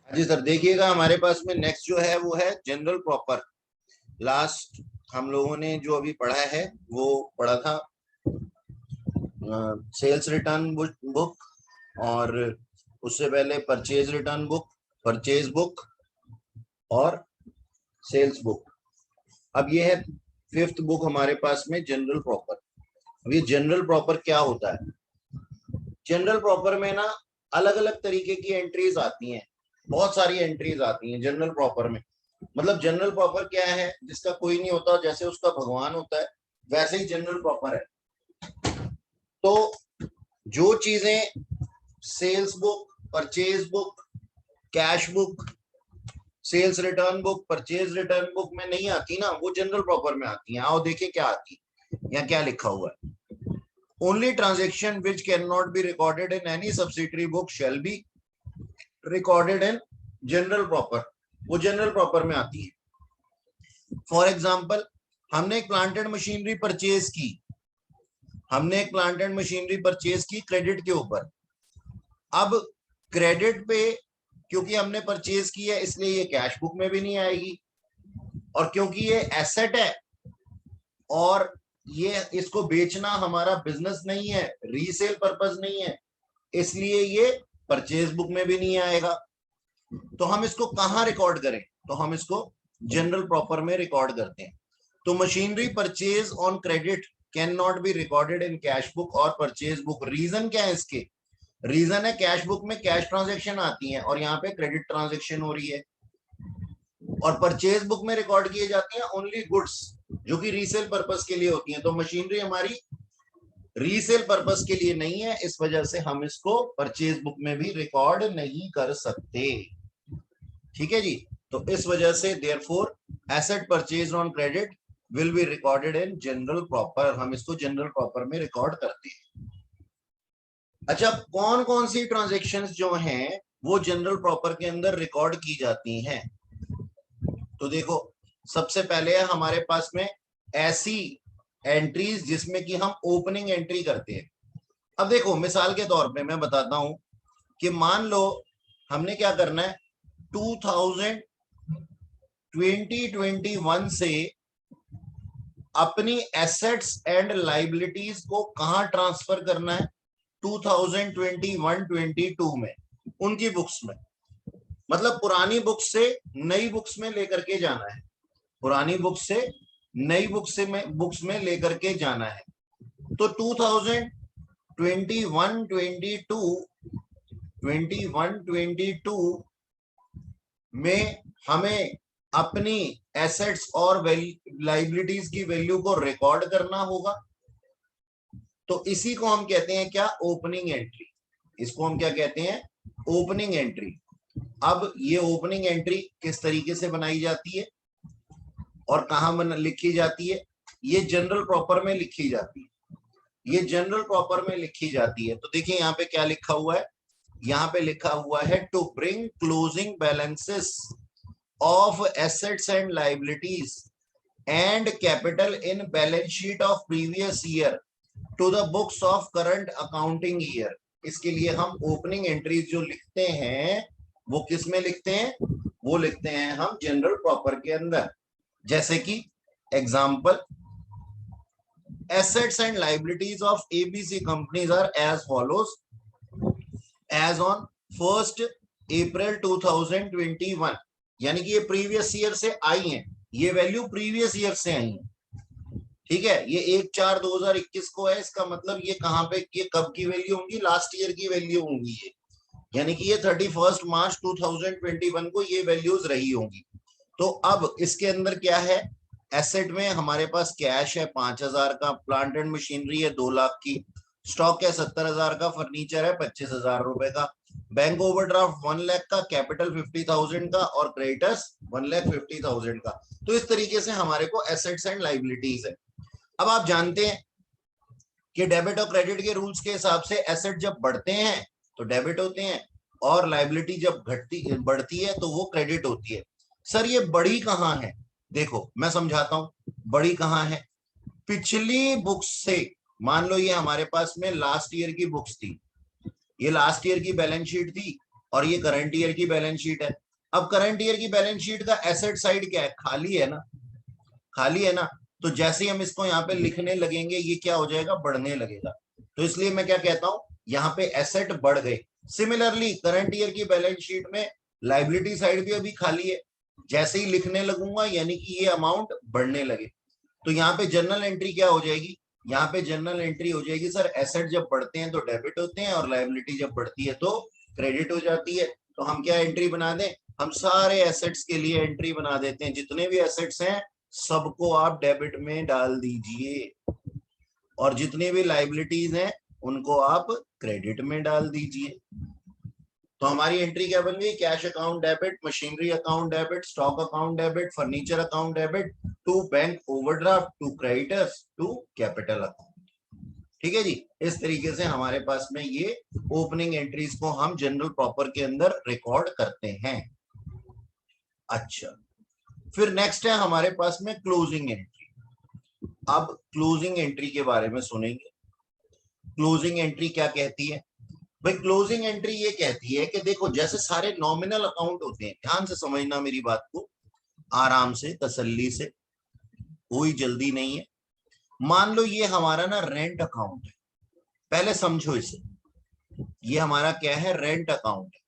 जी sir, देखिएगा हमारे पास में नेक्स्ट जो है वो है जनरल प्रॉपर। लास्ट हम लोगों ने जो अभी पढ़ा है वो पढ़ा था सेल्स रिटर्न बुक, और उससे पहले purchase return book, purchase book और सेल्स बुक। अब ये है फिफ्थ बुक हमारे पास में जनरल प्रॉपर। अब ये जनरल प्रॉपर क्या होता है? जनरल प्रॉपर में ना अलग अलग तरीके की एंट्रीज आती हैं, बहुत सारी एंट्रीज आती हैं जनरल प्रॉपर में। मतलब जनरल प्रॉपर क्या है? जिसका कोई नहीं होता, जैसे उसका भगवान होता है वैसे ही जनरल प्रॉपर है। तो जो चीजें sales book, purchase book, cash book, sales return book, purchase return book में नहीं आती ना, वो जनरल प्रॉपर में आती हैं। आओ देखें क्या आती है। यहाँ क्या लिखा हुआ है? Only transaction which can not be recorded in any subsidiary book shall be recorded in journal proper. वो जनरल प्रॉपर में आती है। फॉर एग्जाम्पल, हमने एक प्लांट एंड मशीनरी परचेज की, हमने एक प्लांट एंड मशीनरी परचेज की क्रेडिट के ऊपर। अब क्रेडिट पे क्योंकि हमने परचेज की है इसलिए ये कैश बुक में भी नहीं आएगी, और क्योंकि ये एसेट है और ये इसको बेचना हमारा बिजनेस नहीं है, रीसेल पर्पस नहीं है, इसलिए ये परचेज बुक में भी नहीं आएगा। तो हम इसको कहां रिकॉर्ड करें? तो हम इसको जनरल प्रॉपर में रिकॉर्ड करते हैं। तो machinery purchase on credit can not be recorded in cash book और परचेज बुक। रीजन क्या है इसके? रीजन है कैश बुक में कैश ट्रांजेक्शन आती है और यहाँ पे क्रेडिट ट्रांजेक्शन हो रही है, और परचेज बुक में रिकॉर्ड किए जाते हैं ओनली गुड्स जो कि रीसेल पर्पस के लिए होती हैं। तो मशीनरी हमारी रीसेल पर्पस के लिए नहीं है, इस वजह से हम इसको परचेज बुक में भी रिकॉर्ड नहीं कर सकते। ठीक है जी। तो इस वजह से therefore asset purchase on credit will be recorded in journal proper. हम इसको जनरल प्रॉपर में रिकॉर्ड करते हैं। अच्छा, कौन कौन सी ट्रांजेक्शन्स जो हैं वो जनरल प्रॉपर के अंदर रिकॉर्ड की जाती हैं? तो देखो, सबसे पहले है हमारे पास में ऐसी एंट्रीज जिसमें कि हम ओपनिंग एंट्री करते हैं। अब देखो, मिसाल के तौर पे मैं बताता हूं कि मान लो हमने क्या करना है, 2021 से अपनी एसेट्स एंड लाइबिलिटीज को कहां ट्रांसफर करना है? 2021-22 में उनकी बुक्स में। मतलब पुरानी बुक्स से नई बुक्स में लेकर के जाना है, पुरानी बुक्स से नई बुक्स में लेकर के जाना है। तो 2021-22 में हमें अपनी एसेट्स और लाइबिलिटीज की वैल्यू को रिकॉर्ड करना होगा। तो इसी को हम कहते हैं क्या? Opening entry. इसको हम क्या कहते हैं? Opening entry. अब ये ओपनिंग एंट्री किस तरीके से बनाई जाती है और कहां लिखी जाती है? ये जनरल प्रॉपर में लिखी जाती है, ये जनरल प्रॉपर में लिखी जाती है। तो देखिए यहाँ पे क्या लिखा हुआ है, यहाँ पे लिखा हुआ है to bring closing balances of assets and liabilities and capital in balance sheet of previous year to the books of current accounting year. इसके लिए हम ओपनिंग एंट्रीज जो लिखते हैं वो किस में लिखते हैं? वो लिखते हैं हम जनरल प्रॉपर के अंदर। जैसे कि example, assets and liabilities of ABC companies are as follows. As on 1st April 2021, यानी कि ये प्रीवियस ईयर से आई हैं, ये वैल्यू प्रीवियस ईयर से आई है। ठीक है, ये 1/4/2021 को है, इसका मतलब ये कहां पे, ये कब की वैल्यू होंगी? लास्ट ईयर की वैल्यू होंगी ये, यानी कि ये 31 मार्च 2021 को ये वैल्यूज रही होंगी। तो अब इसके अंदर क्या है? एसेट में हमारे पास कैश है 5,000 का, प्लांट एंड मशीनरी है 2 लाख की, स्टॉक है 70,000 का, फर्नीचर है 25,000 रुपए का, बैंक ओवरड्राफ्ट 1 लाख का, कैपिटल 50,000 का और क्रेडिटर्स 1,50,000 का। तो इस तरीके से हमारे को एसेट्स एंड लाइबिलिटीज है। अब आप जानते हैं कि डेबिट और क्रेडिट के रूल्स के हिसाब से एसेट जब बढ़ते हैं तो डेबिट होते हैं, और लाइबिलिटी जब बढ़ती है तो वो क्रेडिट होती है। सर ये बड़ी कहां है? देखो मैं समझाता हूं, बड़ी कहां है। पिछली बुक्स से, मान लो ये हमारे पास में लास्ट ईयर की बुक्स थी, ये लास्ट ईयर की बैलेंस शीट थी, और ये करंट ईयर की बैलेंस शीट है। अब करंट ईयर की बैलेंस शीट का एसेट साइड क्या है, खाली है ना, खाली है ना। तो जैसे ही हम इसको यहाँ पे लिखने लगेंगे ये क्या हो जाएगा, बढ़ने लगेगा। तो इसलिए मैं क्या कहता हूं, यहाँ पे एसेट बढ़ गए। सिमिलरली करंट ईयर की बैलेंस शीट में लाइबिलिटी साइड भी अभी खाली है, जैसे ही लिखने लगूंगा यानी कि ये अमाउंट बढ़ने लगे। तो यहाँ पे जर्नल एंट्री क्या हो जाएगी, यहाँ पे जर्नल एंट्री हो जाएगी सर, एसेट जब बढ़ते हैं तो डेबिट होते हैं और लाइबिलिटी जब बढ़ती है तो क्रेडिट हो जाती है। तो हम क्या एंट्री बना दें, हम सारे एसेट्स के लिए एंट्री बना देते हैं, जितने भी एसेट्स हैं सबको आप डेबिट में डाल दीजिए और जितनी भी लाइबिलिटीज हैं उनको आप क्रेडिट में डाल दीजिए। तो हमारी एंट्री क्या बन गई, cash account debit, machinery account debit, stock account debit, furniture account debit, to bank overdraft, to creditors, to capital account. ठीक है जी, इस तरीके से हमारे पास में ये ओपनिंग एंट्रीज को हम जनरल प्रॉपर के अंदर रिकॉर्ड करते हैं। अच्छा, फिर नेक्स्ट है हमारे पास में क्लोजिंग एंट्री। अब क्लोजिंग एंट्री के बारे में सुनेंगे। क्लोजिंग एंट्री क्या कहती है भाई, क्लोजिंग एंट्री ये कहती है कि देखो जैसे सारे नॉमिनल अकाउंट होते हैं, ध्यान से समझना मेरी बात को, आराम से तसल्ली से, कोई जल्दी नहीं है। मान लो ये हमारा ना रेंट अकाउंट है, पहले समझो इसे, ये हमारा क्या है, रेंट अकाउंट है।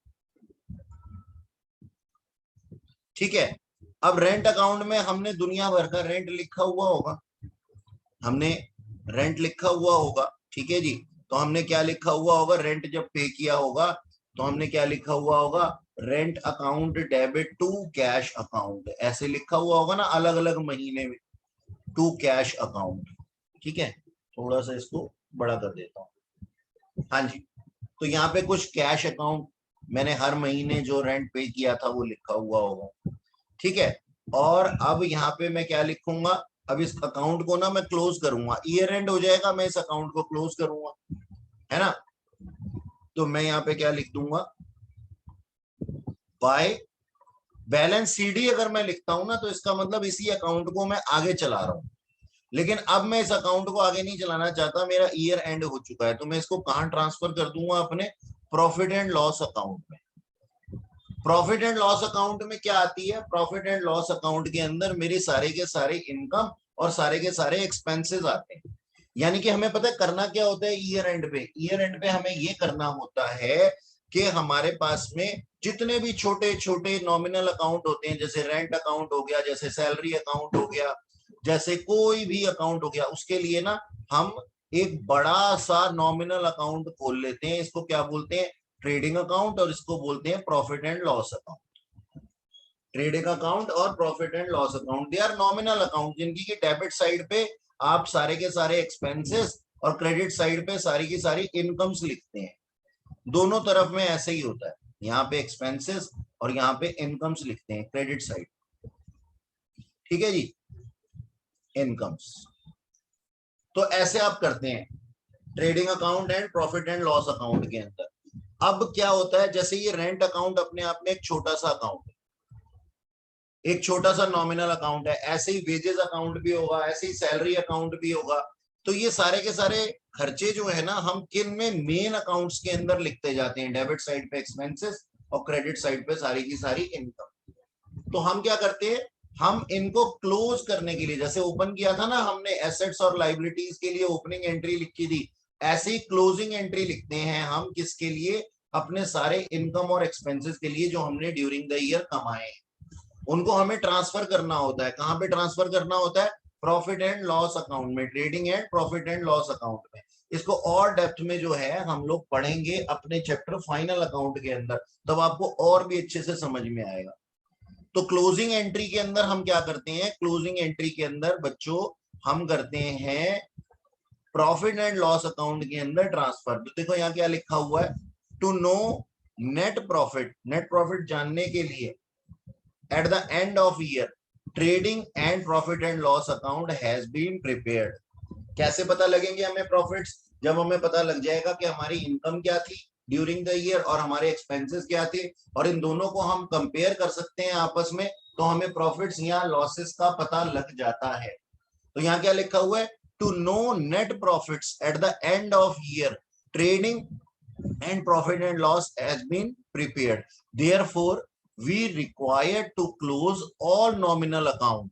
ठीक है, अब रेंट अकाउंट में हमने दुनिया भर का रेंट लिखा हुआ होगा, हमने रेंट लिखा हुआ होगा। ठीक है जी, तो हमने क्या लिखा हुआ होगा, रेंट जब पे किया होगा तो हमने क्या लिखा हुआ होगा, rent account debit to cash account, ऐसे लिखा हुआ होगा ना, अलग अलग महीने में, टू कैश अकाउंट। ठीक है, थोड़ा सा इसको बड़ा कर देता हूं। हाँ जी, तो यहाँ पे कुछ कैश अकाउंट मैंने हर महीने जो रेंट पे किया था वो लिखा हुआ होगा। ठीक है, और अब यहाँ पे मैं क्या लिखूंगा, अब इस अकाउंट को ना मैं क्लोज करूंगा, ईयर एंड हो जाएगा, मैं इस अकाउंट को क्लोज करूंगा, है ना। तो मैं यहाँ पे क्या लिख दूंगा, बाय बैलेंस सीडी अगर मैं लिखता हूं ना तो इसका मतलब इसी अकाउंट को मैं आगे चला रहा हूं। लेकिन अब मैं इस अकाउंट को आगे नहीं चलाना चाहता, मेरा ईयर एंड हो चुका है, तो मैं इसको कहां ट्रांसफर कर दूंगा, अपने प्रॉफिट एंड लॉस अकाउंट में। प्रॉफिट एंड लॉस अकाउंट में क्या आती है, प्रॉफिट एंड लॉस अकाउंट के अंदर मेरे सारे के सारे इनकम और सारे के सारे एक्सपेंसेस आते हैं। यानी कि हमें पता है करना क्या होता है, ईयर एंड पे, ईयर एंड पे हमें ये करना होता है कि हमारे पास में जितने भी छोटे छोटे नॉमिनल अकाउंट होते हैं, जैसे रेंट अकाउंट हो गया, जैसे सैलरी अकाउंट हो गया, जैसे कोई भी अकाउंट हो गया, उसके लिए ना हम एक बड़ा सा नॉमिनल अकाउंट खोल लेते हैं, इसको क्या बोलते हैं, ट्रेडिंग अकाउंट, और इसको बोलते हैं profit and loss account. Trading account और profit and loss account, they are nominal account, जिनकी की डेबिट साइड पे आप सारे के सारे एक्सपेंसेस और क्रेडिट साइड पे सारी की सारी इनकम्स लिखते हैं। दोनों तरफ में ऐसे ही होता है, यहाँ पे एक्सपेंसेस और यहाँ पे इनकम्स लिखते हैं, क्रेडिट साइड। ठीक है जी, इनकम्स। तो ऐसे आप करते हैं trading account and profit and loss account के अंदर। अब क्या होता है, जैसे ये रेंट अकाउंट अपने आप में एक छोटा सा अकाउंट है, एक छोटा सा नॉमिनल अकाउंट है, ऐसे ही वेजेस अकाउंट भी होगा, ऐसे ही सैलरी अकाउंट भी होगा। तो ये सारे के सारे खर्चे जो है ना, हम किन में, मेन अकाउंट्स के अंदर लिखते जाते हैं, डेबिट साइड पे एक्सपेंसेस और क्रेडिट साइड पे सारी की सारी इनकम। तो हम क्या करते हैं, हम इनको क्लोज करने के लिए, जैसे ओपन किया था ना हमने एसेट्स और लाइबिलिटीज के लिए ओपनिंग एंट्री लिखी थी, ऐसे ही क्लोजिंग एंट्री लिखते हैं हम, किसके लिए, अपने सारे इनकम और एक्सपेंसेस के लिए जो हमने ड्यूरिंग द ईयर कमाए हैं, उनको हमें ट्रांसफर करना होता है। कहां पे ट्रांसफर करना होता है, प्रॉफिट एंड लॉस अकाउंट में, trading and profit and loss account में। इसको और डेप्थ में जो है हम लोग पढ़ेंगे अपने चैप्टर फाइनल अकाउंट के अंदर, तब आपको और भी अच्छे से समझ में आएगा। तो क्लोजिंग एंट्री के अंदर हम क्या करते हैं, क्लोजिंग एंट्री के अंदर बच्चों हम करते हैं प्रॉफिट एंड लॉस अकाउंट के अंदर ट्रांसफर। तो देखो यहाँ क्या लिखा हुआ है, to know net profit, net profit जानने के लिए at the end of year trading and profit and loss account has been prepared. कैसे पता लगेंगे हमें प्रॉफिट्स, जब हमें पता लग जाएगा कि हमारी इनकम क्या थी ड्यूरिंग द ईयर और हमारे एक्सपेंसेस क्या थे, और इन दोनों को हम कंपेयर कर सकते हैं आपस में, तो हमें प्रॉफिट्स या लॉसेस का पता लग जाता है। तो यहाँ क्या लिखा हुआ है, to know net profits at the end of year trading and profit and loss has been prepared. Therefore, we required to close all nominal account.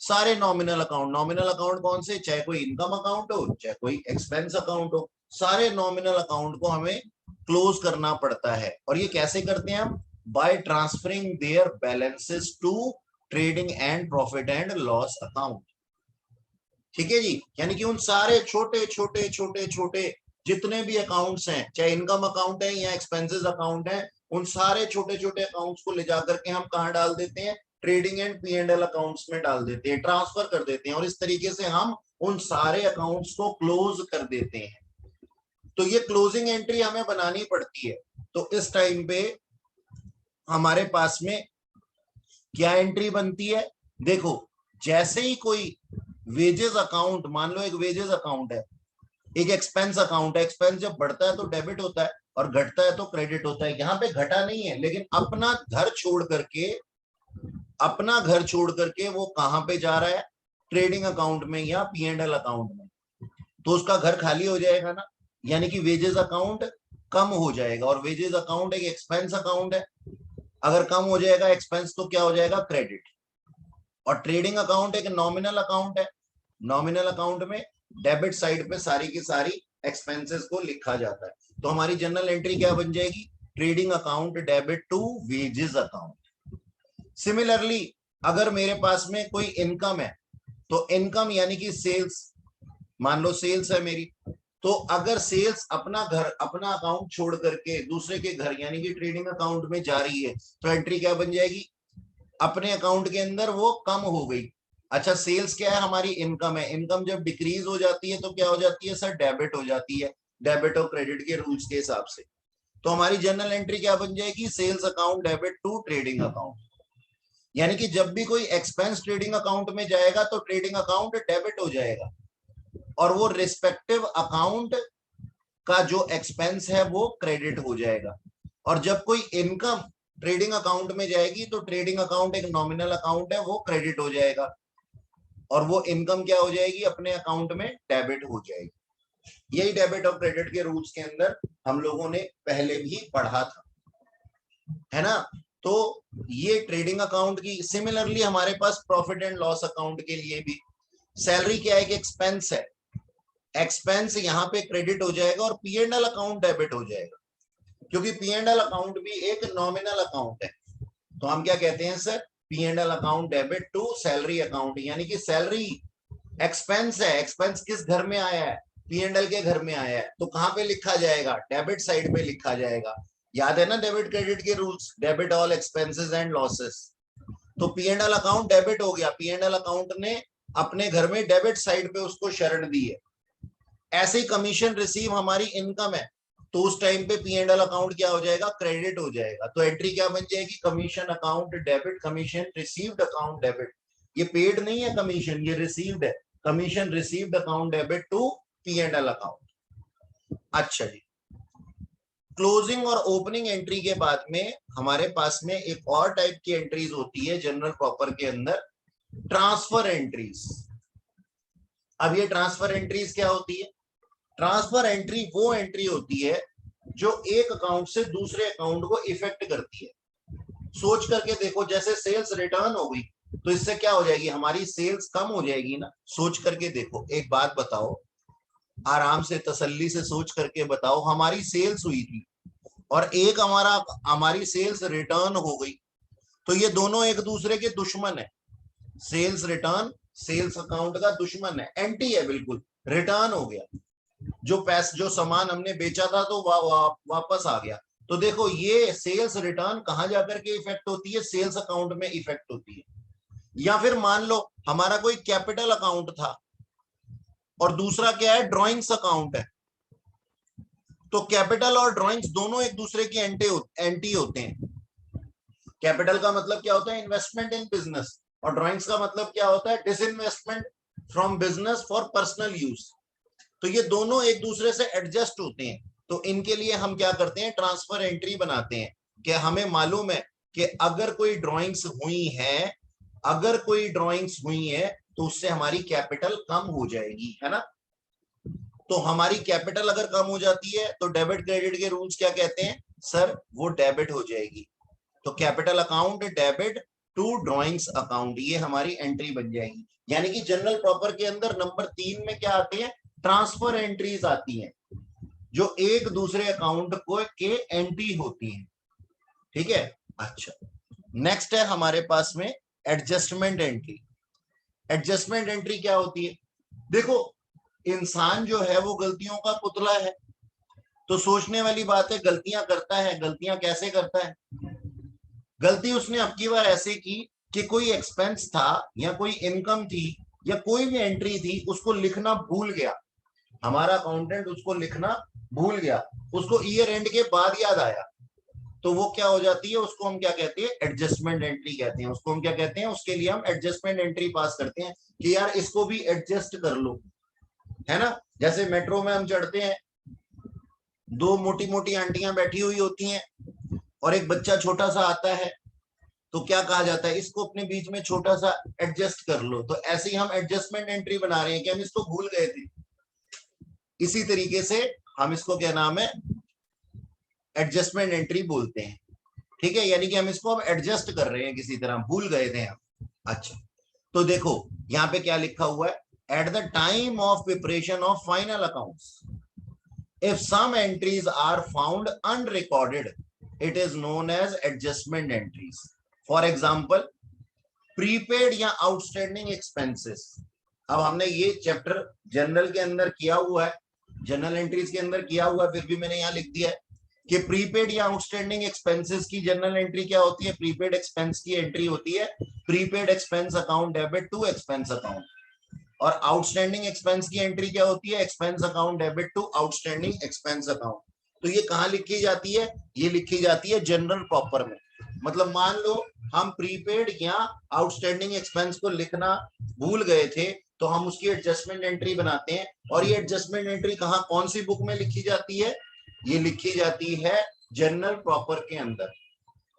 सारे नॉमिनल अकाउंट कौन से, चाहे कोई इनकम अकाउंट हो चाहे कोई एक्सपेंस अकाउंट हो, सारे नॉमिनल अकाउंट को हमें क्लोज करना पड़ता है। और ये कैसे करते हैं हम, by transferring their balances to trading and profit and loss account. ठीक है जी, यानी कि उन सारे छोटे छोटे छोटे छोटे जितने भी अकाउंट्स हैं, चाहे इनकम अकाउंट है या एक्सपेंसेस अकाउंट है, उन सारे छोटे छोटे अकाउंट्स को ले जाकर के हम कहां डाल देते हैं, ट्रेडिंग एंड P&L अकाउंट्स में डाल देते हैं, ट्रांसफर कर देते हैं, और इस तरीके से हम उन सारे अकाउंट्स को क्लोज कर देते हैं। तो ये क्लोजिंग एंट्री हमें बनानी पड़ती है। तो इस टाइम पे हमारे पास में क्या एंट्री बनती है, देखो जैसे ही कोई वेजेस अकाउंट, मान लो एक वेजेस अकाउंट है, एक एक्सपेंस अकाउंट है, एक्सपेंस जब बढ़ता है तो डेबिट होता है और घटता है तो क्रेडिट होता है। यहाँ पे घटा नहीं है, लेकिन अपना घर छोड़ करके वो कहां पे जा रहा है, ट्रेडिंग अकाउंट में या P&L अकाउंट में, तो उसका घर खाली हो जाएगा ना, यानी कि वेजेस अकाउंट कम हो जाएगा। और वेजेस अकाउंट एक एक्सपेंस अकाउंट है, अगर कम हो जाएगा एक्सपेंस तो क्या हो जाएगा, क्रेडिट। और ट्रेडिंग अकाउंट एक नॉमिनल अकाउंट है, नॉमिनल अकाउंट में डेबिट साइड पे सारी की सारी एक्सपेंसेस को लिखा जाता है। तो हमारी जनरल एंट्री क्या बन जाएगी, trading account debit to wages account. Similarly अगर मेरे पास में कोई इनकम है, तो इनकम यानी कि सेल्स, मान लो सेल्स है मेरी, तो अगर सेल्स अपना अकाउंट छोड़ करके दूसरे के घर यानी कि ट्रेडिंग अकाउंट में जा रही है, तो एंट्री क्या बन जाएगी, अपने अकाउंट के अंदर वो कम हो गई। अच्छा, सेल्स क्या है, हमारी इनकम है, इनकम जब डिक्रीज हो जाती है तो क्या हो जाती है सर, डेबिट हो जाती है, डेबिट और क्रेडिट के रूल्स के हिसाब से। तो हमारी जनरल एंट्री क्या बन जाएगी, sales account debit to trading account. यानी कि जब भी कोई एक्सपेंस ट्रेडिंग अकाउंट में जाएगा तो ट्रेडिंग अकाउंट डेबिट हो जाएगा, और वो रिस्पेक्टिव अकाउंट का जो एक्सपेंस है वो क्रेडिट हो जाएगा। और जब कोई इनकम ट्रेडिंग अकाउंट में जाएगी तो ट्रेडिंग अकाउंट एक नॉमिनल अकाउंट है, वो क्रेडिट हो जाएगा, और वो इनकम क्या हो जाएगी, अपने अकाउंट में डेबिट हो जाएगी। यही डेबिट और क्रेडिट के रूल्स के अंदर हम लोगों ने पहले भी पढ़ा था, है ना। तो ये ट्रेडिंग अकाउंट की, सिमिलरली हमारे पास प्रॉफिट एंड लॉस अकाउंट के लिए भी सैलरी क्या है कि एक्सपेंस है, एक्सपेंस यहाँ पे क्रेडिट हो जाएगा और P&L अकाउंट डेबिट हो जाएगा, क्योंकि P&L अकाउंट भी एक नॉमिनल अकाउंट है। तो हम क्या कहते हैं sir, P&L account debit to salary account, यानी कि सैलरी एक्सपेंस है, एक्सपेंस किस घर में आया है, P&L के घर में आया है, तो कहां पे लिखा जाएगा, डेबिट साइड पे लिखा जाएगा। याद है ना डेबिट क्रेडिट के rules, debit all expenses and losses. तो P&L अकाउंट डेबिट हो गया, P&L अकाउंट ने अपने घर में डेबिट साइड पे उसको शरण दी है। ऐसे ही कमीशन रिसीव हमारी इनकम है, तो उस टाइम पे P&L अकाउंट क्या हो जाएगा, क्रेडिट हो जाएगा। तो एंट्री क्या बन जाएगी, commission account debit, commission received account debit. ये पेड नहीं है कमीशन, ये रिसीव्ड है, commission received account debit to P&L account. अच्छा जी, क्लोजिंग और ओपनिंग एंट्री के बाद में हमारे पास में एक और टाइप की एंट्रीज होती है जनरल प्रॉपर के अंदर, ट्रांसफर एंट्रीज। अब ये ट्रांसफर एंट्रीज क्या होती है, ट्रांसफर एंट्री वो एंट्री होती है जो एक अकाउंट से दूसरे अकाउंट को इफेक्ट करती है। सोच करके देखो, जैसे सेल्स रिटर्न हो गई तो इससे क्या हो जाएगी, हमारी सेल्स कम हो जाएगी ना। सोच करके देखो, एक बात बताओ, आराम से तसल्ली से सोच करके बताओ, हमारी सेल्स हुई थी और एक हमारी सेल्स रिटर्न हो गई, तो ये दोनों एक दूसरे के दुश्मन है। सेल्स रिटर्न सेल्स अकाउंट का दुश्मन है, एंटी है बिल्कुल। रिटर्न हो गया, जो सामान हमने बेचा था तो वापस आ गया। तो देखो, ये सेल्स रिटर्न कहां जाकर के इफेक्ट होती है, सेल्स अकाउंट में इफेक्ट होती है। या फिर मान लो हमारा कोई कैपिटल अकाउंट था और दूसरा क्या है, ड्रॉइंग्स अकाउंट है, तो कैपिटल और ड्रॉइंग्स दोनों एक दूसरे की एंटी होते हैं। कैपिटल का मतलब क्या होता है, इन्वेस्टमेंट इन बिजनेस, और ड्रॉइंग्स का मतलब क्या होता है, disinvestment from business for personal use. तो ये दोनों एक दूसरे से एडजस्ट होते हैं, तो इनके लिए हम क्या करते हैं, ट्रांसफर एंट्री बनाते हैं कि हमें मालूम है कि अगर कोई ड्राइंग्स हुई है तो उससे हमारी कैपिटल कम हो जाएगी, है ना। तो हमारी कैपिटल अगर कम हो जाती है तो डेबिट क्रेडिट के रूल्स क्या कहते हैं सर, वो डेबिट हो जाएगी। तो capital account debit to drawings account, ये हमारी एंट्री बन जाएगी। यानी कि जनरल प्रॉपर के अंदर नंबर 3 में क्या आते हैं, ट्रांसफर एंट्रीज आती हैं, जो एक दूसरे अकाउंट को के एंट्री होती हैं। ठीक है। अच्छा, नेक्स्ट है हमारे पास में एडजस्टमेंट एंट्री। एडजस्टमेंट एंट्री क्या होती है, देखो इंसान जो है वो गलतियों का पुतला है, तो सोचने वाली बात है, गलतियां करता है, गलतियां कैसे करता है। गलती उसने अब की बार ऐसे की कि कोई एक्सपेंस था या कोई इनकम थी या कोई भी एंट्री थी, उसको लिखना भूल गया, हमारा अकाउंटेंट उसको लिखना भूल गया, उसको ईयर एंड के बाद याद आया, तो वो क्या हो जाती है, उसको हम क्या कहते हैं, एडजस्टमेंट एंट्री कहते हैं। उसको हम क्या कहते हैं, उसके लिए हम एडजस्टमेंट एंट्री पास करते हैं कि यार इसको भी एडजस्ट कर लो, है ना। जैसे मेट्रो में हम चढ़ते हैं, दो मोटी मोटी आंटियां बैठी हुई होती हैं और एक बच्चा छोटा सा आता है, तो क्या कहा जाता है, इसको अपने बीच में छोटा सा एडजस्ट कर लो। तो ऐसे ही हम एडजस्टमेंट एंट्री बना रहे हैं कि हम इसको भूल गए थे। इसी तरीके से हम इसको क्या नाम है, एडजस्टमेंट एंट्री बोलते हैं। ठीक है, यानी कि हम इसको अब एडजस्ट कर रहे हैं, किसी तरह भूल गए थे हम। अच्छा, तो देखो यहां पे क्या लिखा हुआ है, at the time of preparation of final accounts if some entries are found unrecorded it is known as adjustment entries. For example, prepaid या आउटस्टैंडिंग एक्सपेंसेस। अब हमने ये चैप्टर जनरल के अंदर किया हुआ है, जनरल एंट्रीज के अंदर किया हुआ है, फिर भी मैंने यहां लिख दिया है कि प्रीपेड या आउटस्टैंडिंग एक्सपेंसेस की जनरल एंट्री क्या होती है, प्रीपेड एक्सपेंस की एंट्री होती है prepaid expense account debit to expense account, और आउटस्टैंडिंग एक्सपेंस की एंट्री क्या होती है, expense account debit to outstanding expense account. तो ये कहां लिखी जाती है, ये लिखी जाती है जनरल प्रॉपर में। मतलब मान लो हम प्रीपेड या आउटस्टैंडिंग एक्सपेंस को लिखना भूल गए थे, तो हम उसकी एडजस्टमेंट एंट्री बनाते हैं, और ये एडजस्टमेंट एंट्री कहां, कौन सी बुक में लिखी जाती है, ये लिखी जाती है जनरल प्रॉपर के अंदर।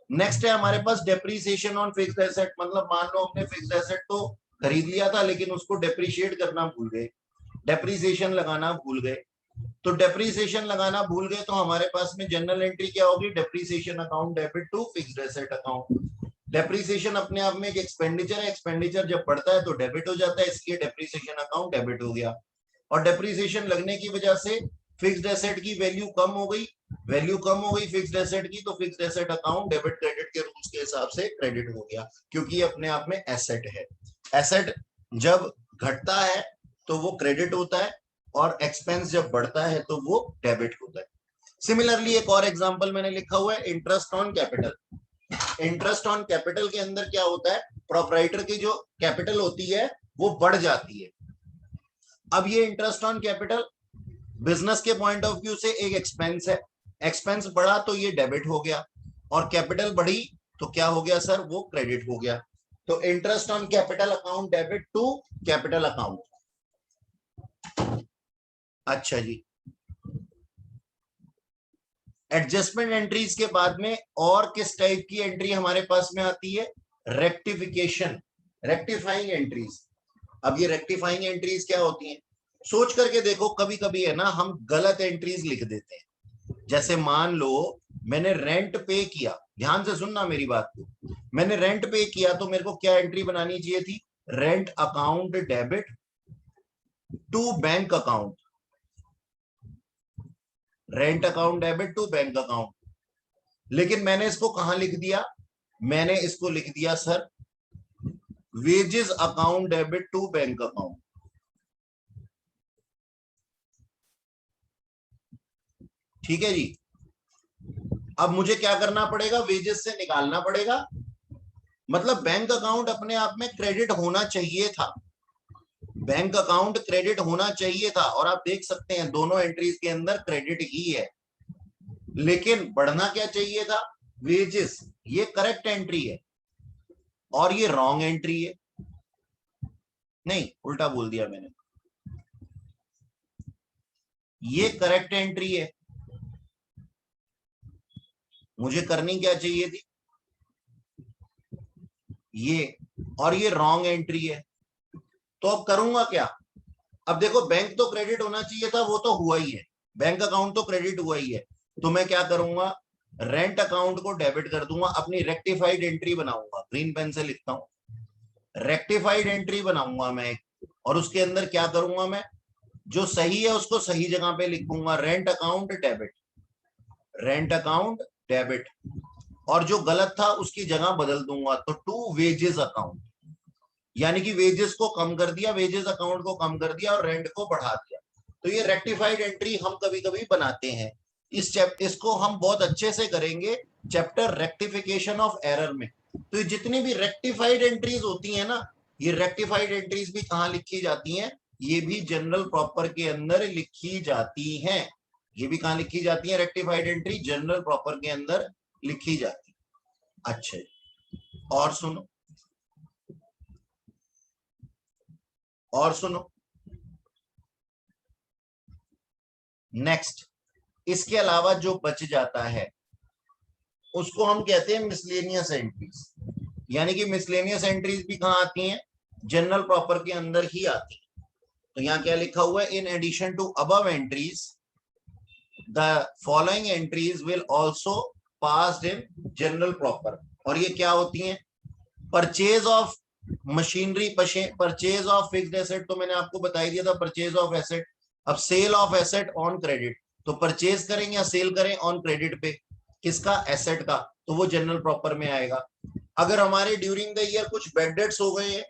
नेक्स्ट है हमारे पास डेप्रीसिएशन ऑन फिक्स्ड एसेट। मतलब मान लो हमने फिक्स्ड एसेट तो खरीद लिया था, लेकिन उसको डेप्रीशिएट करना भूल गए, डेप्रीसिएशन लगाना भूल गए। तो डेप्रीसिएशन लगाना भूल गए तो हमारे पास में जनरल एंट्री क्या होगी, depreciation account debit to fixed asset account. Depreciation अपने आप में एक एक्सपेंडिचर है, एक्सपेंडिचर जब बढ़ता है तो डेबिट हो जाता है, इसलिए डेप्रीसिएशन अकाउंट डेबिट हो गया। और डेप्रीसिएशन लगने की वजह से फिक्स्ड एसेट की वैल्यू कम हो गई, वैल्यू कम हो गई फिक्स्ड एसेट की, तो fixed asset account debit credit के रूल्स के हिसाब से क्रेडिट हो गया, क्योंकि ये अपने आप में एसेट है। एसेट जब घटता है तो वो क्रेडिट होता है, और एक्सपेंस जब बढ़ता है तो वो डेबिट होता है। सिमिलरली एक और एग्जांपल मैंने लिखा हुआ है, interest on capital. Interest on capital के अंदर क्या होता है, प्रोप्राइटर की जो कैपिटल होती है वो बढ़ जाती है। अब ये इंटरेस्ट ऑन कैपिटल बिजनेस के पॉइंट ऑफ व्यू से एक एक्सपेंस है, एक्सपेंस बढ़ा तो ये डेबिट हो गया, और कैपिटल बढ़ी तो क्या हो गया सर, वो क्रेडिट हो गया। तो interest on capital account debit to capital account. अच्छा जी, एडजस्टमेंट एंट्रीज के बाद में और किस टाइप की एंट्री हमारे पास में आती है, रेक्टिफिकेशन, रेक्टिफाइंग एंट्रीज। अब ये रेक्टिफाइंग एंट्रीज क्या होती हैं, सोच करके देखो, कभी कभी है ना हम गलत एंट्रीज लिख देते हैं। जैसे मान लो मैंने रेंट पे किया, ध्यान से सुनना मेरी बात को, मैंने रेंट पे किया तो मेरे को क्या एंट्री बनानी चाहिए थी, rent account debit to bank account, rent account debit to bank account. लेकिन मैंने इसको कहां लिख दिया, मैंने इसको लिख दिया sir wages account debit to bank account. ठीक है जी, अब मुझे क्या करना पड़ेगा, वेजेस से निकालना पड़ेगा। मतलब बैंक अकाउंट अपने आप में क्रेडिट होना चाहिए था, बैंक अकाउंट क्रेडिट होना चाहिए था, और आप देख सकते हैं दोनों एंट्रीज के अंदर क्रेडिट ही है। लेकिन बढ़ना क्या चाहिए था, वेजेस। ये करेक्ट एंट्री है और ये रॉन्ग एंट्री है, नहीं उल्टा बोल दिया मैंने, ये करेक्ट एंट्री है, मुझे करनी क्या चाहिए थी ये, और ये रॉन्ग एंट्री है। तो अब करूंगा क्या, अब देखो बैंक तो क्रेडिट होना चाहिए था, वो तो हुआ ही है, बैंक अकाउंट तो क्रेडिट हुआ ही है, तो मैं क्या करूंगा, रेंट अकाउंट को डेबिट कर दूंगा, अपनी रेक्टिफाइड एंट्री बनाऊंगा, ग्रीन पेन से लिखता हूं, रेक्टिफाइड एंट्री बनाऊंगा मैं, और उसके अंदर क्या करूंगा मैं, जो सही है उसको सही जगह पे लिखूंगा, rent account debit, rent account debit, और जो गलत था उसकी जगह बदल दूंगा, तो टू वेजेस अकाउंट, यानी कि वेजेस को कम कर दिया, वेजेस अकाउंट को कम कर दिया और रेंट को बढ़ा दिया। तो ये रेक्टिफाइड एंट्री हम कभी कभी बनाते हैं, इसको हम बहुत अच्छे से करेंगे चैप्टर रेक्टिफिकेशन ऑफ एरर में। तो ये जितनी भी रेक्टिफाइड एंट्रीज होती है ना, ये रेक्टिफाइड एंट्रीज भी कहाँ लिखी जाती हैं, ये भी जनरल प्रॉपर के अंदर लिखी जाती हैं, ये भी कहाँ लिखी जाती है, रेक्टिफाइड एंट्री जनरल प्रॉपर के अंदर लिखी जाती है। अच्छा, और सुनो, और सुनो, नेक्स्ट, इसके अलावा जो बच जाता है उसको हम कहते हैं मिसलेनियस एंट्रीज, यानी कि मिसलेनियस एंट्रीज भी कहां आती हैं, जनरल प्रॉपर के अंदर ही आती है। तो यहां क्या लिखा हुआ है, in addition to above entries the following entries will also passed in journal proper, और ये क्या होती हैं, purchase of machinery, purchase of fixed asset, तो मैंने आपको बता ही दिया था परचेज ऑफ एसेट। अब sale of asset on credit, तो परचेज करें या सेल करें ऑन क्रेडिट पे, किसका, एसेट का, तो वो जनरल प्रॉपर में आएगा। अगर हमारे ड्यूरिंग द ईयर कुछ बैड डेट्स हो गए हैं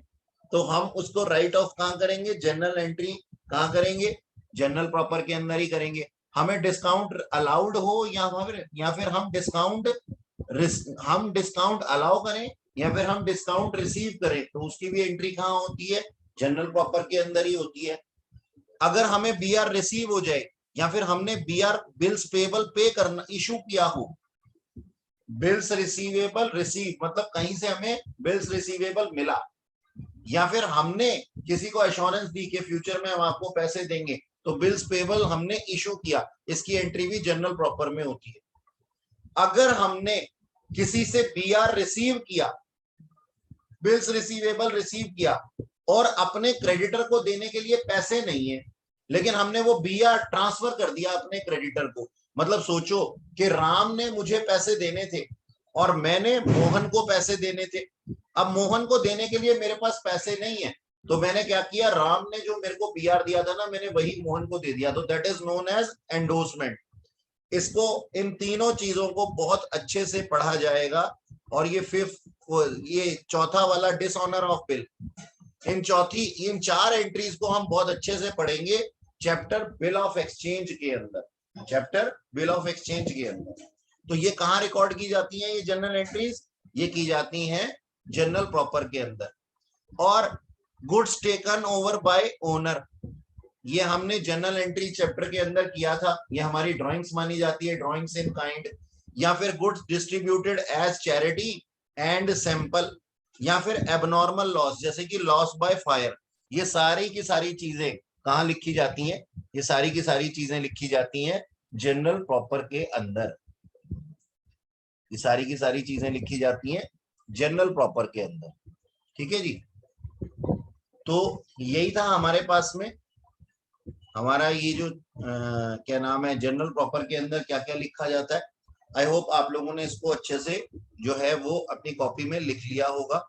तो हम उसको राइट ऑफ कहां करेंगे, जनरल एंट्री कहां करेंगे, जनरल प्रॉपर के अंदर ही करेंगे। हमें डिस्काउंट अलाउड हो या फिर हम डिस्काउंट अलाउ करें या फिर हम डिस्काउंट रिसीव करें, तो उसकी भी एंट्री कहां होती है, जनरल प्रॉपर के अंदर ही होती है। अगर हमें बीआर रिसीव हो जाए या फिर हमने बीआर बिल्स पेबल पे करना इशू किया हो, बिल्स रिसीवेबल रिसीव मतलब कहीं से हमें बिल्स रिसीवेबल मिला, या फिर हमने किसी को एश्योरेंस दी कि फ्यूचर में हम आपको पैसे देंगे, तो बिल्स पेबल हमने इशू किया, इसकी एंट्री भी जनरल प्रॉपर में होती है। अगर हमने किसी से बीआर रिसीव किया, बिल्स रिसीवेबल रिसीव किया, और अपने क्रेडिटर को देने के लिए पैसे नहीं है, लेकिन हमने वो बीआर ट्रांसफर कर दिया अपने क्रेडिटर को, मतलब सोचो कि राम ने मुझे पैसे देने थे और मैंने मोहन को पैसे देने थे, अब मोहन को देने के लिए मेरे पास पैसे नहीं है, तो मैंने क्या किया, राम ने जो मेरे को बीआर दिया था ना, मैंने वही मोहन को दे दिया, तो that is known as endorsement. इसको, इन तीनों चीजों को बहुत अच्छे से पढ़ा जाएगा, और ये चौथा वाला डिसऑनर ऑफ बिल, इन चार एंट्रीज को हम बहुत अच्छे से पढ़ेंगे चैप्टर बिल ऑफ एक्सचेंज के अंदर, चैप्टर बिल ऑफ एक्सचेंज के अंदर। तो ये कहां रिकॉर्ड की जाती हैं, ये जनरल एंट्रीज, ये की जाती हैं जनरल प्रॉपर के अंदर। और goods taken over by owner, ये हमने जनरल एंट्री चैप्टर के अंदर किया था, ये हमारी ड्राइंग्स मानी जाती है, ड्राइंग्स इन काइंड, या फिर goods distributed as charity and sample, या फिर एबनॉर्मल लॉस जैसे कि लॉस बाय फायर, ये सारी की सारी चीजें कहां लिखी जाती हैं, ये सारी की सारी चीजें लिखी जाती हैं जनरल प्रॉपर के अंदर, ये सारी की सारी चीजें लिखी जाती हैं जनरल प्रॉपर के अंदर, ठीक है जी। तो यही था हमारे पास में, हमारा ये जो क्या नाम है, जनरल प्रॉपर के अंदर क्या क्या लिखा जाता है। आई होप आप लोगों ने इसको अच्छे से जो है वो अपनी कॉपी में लिख लिया होगा।